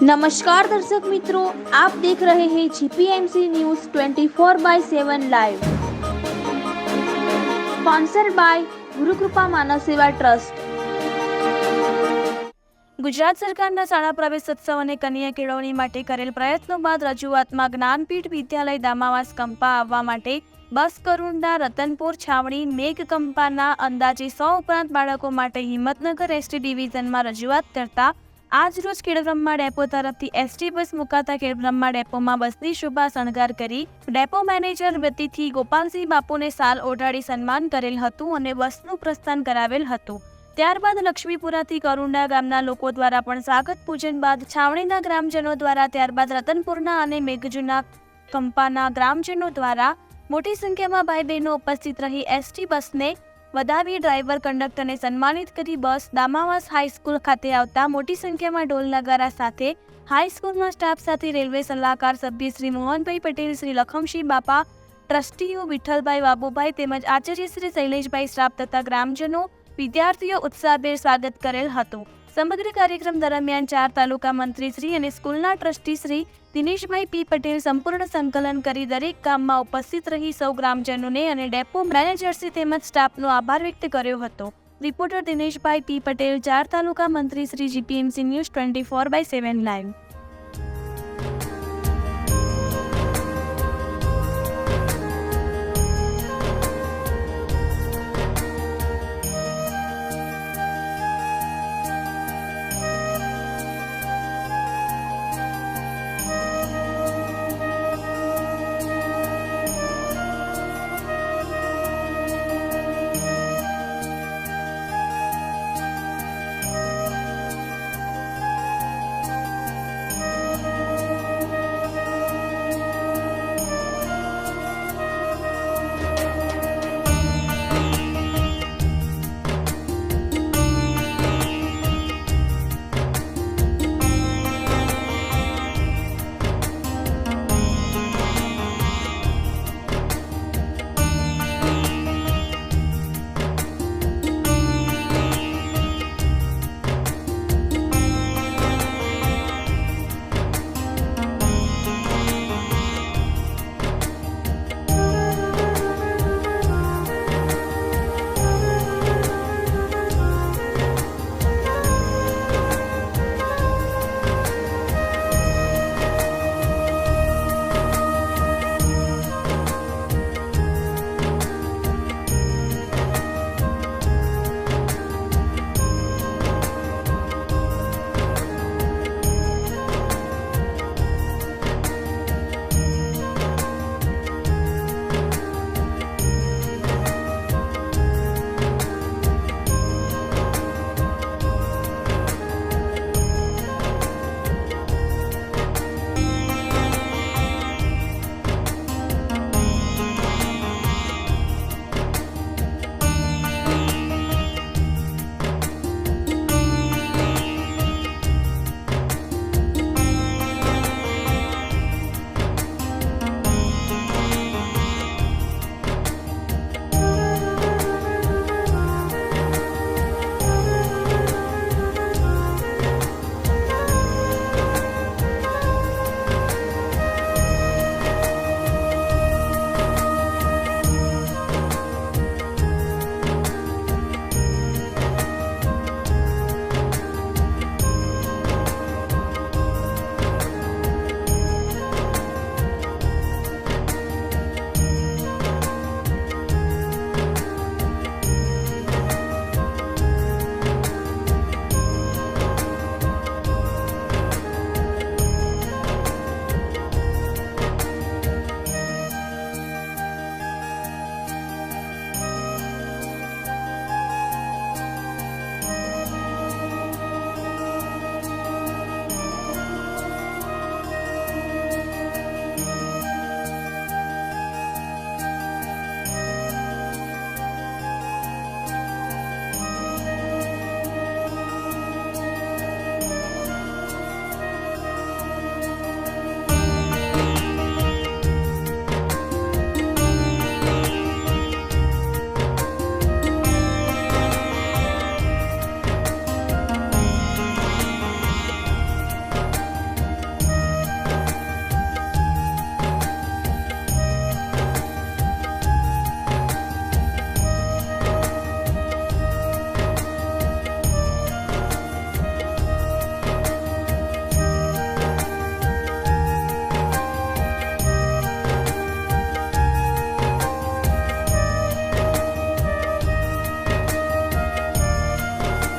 नमस्कार दर्शक मित्रों, आप देख रहे हैं जीपीएमसी news 24/7 live, sponsored by Gurukripa मानव सेवा ट्रस्ट। ગુજરાત સરકારના શાળા પ્રવેશોત્સવ અને કન્યા કેળવણી માટે કરેલ પ્રયત્નો બાદ રજૂઆતમાં જ્ઞાનપીઠ વિદ્યાલય દામાવાસ કંપા આવવા માટે બસ કરુંડા રતનપુર છાવણી મેઘ કંપાના અંદાજે 100 ઉપરાંત બાળકો માટે હિંમતનગર એસટી ડિવિઝનમાં રજૂઆત કરતા આજરોજ ખેડબ્રહ્મા ડેપો તરફથી એસટી બસ મુકાતા ખેડબ્રહ્મા ડેપોમાં બસની શુભા શણગાર કરી ડેપો મેનેજર વતીથી ગોપાલસિંહ બાપુને સાલ ઓઢાડી સન્માન કરેલ હતું અને બસનું પ્રસ્થાન કરાવેલ હતું। ત્યારબાદ લક્ષ્મીપુરાથી કરુંડા ગામના લોકો દ્વારા પણ સ્વાગત પૂજન બાદ છાવણીના ગ્રામજનો દ્વારા ત્યારબાદ રતનપુરના અને મેઘજુના કંપાના ગ્રામજનો દ્વારા મોટી સંખ્યામાં ભાઈ બહેનો ઉપસ્થિત રહી એસટી બસને વધાવી ડ્રાઈવર કંડક્ટરને સન્માનિત કરી બસ દામાવાસ હાઈસ્કૂલ ખાતે આવતા મોટી સંખ્યામાં ઢોલ નગારા સાથે હાઈસ્કૂલના સ્ટાફ સાથે રેલવે સલાહકાર સભ્ય શ્રી મોહનભાઈ પટેલ, શ્રી લખમસિંહ બાપા, ટ્રસ્ટીઓ વિઠ્ઠલભાઈ, બાબુભાઈ તેમજ આચાર્ય શ્રી શૈલેષભાઈ સ્ટાફ તથા ગ્રામજનો વિદ્યાર્થીઓ ઉત્સાહભેર સ્વાગત કરેલ હતું। સમગ્ર કાર્યક્રમ દરમિયાન 4 તાલુકા મંત્રી શ્રી અને સ્કૂલના ટ્રસ્ટી શ્રી દિનેશભાઈ પી પટેલ સંપૂર્ણ સંકલન કરી દરેક ગામમાં ઉપસ્થિત રહી સૌ ગ્રામજનોને અને ડેપો મેનેજર્સી તેમજ સ્ટાફનો આભાર વ્યક્ત કર્યો હતો। રિપોર્ટર દિનેશભાઈ પી પટેલ, 4 તાલુકા મંત્રી શ્રી, જીપીએમસી ન્યૂઝ 24/7 લાઈવ।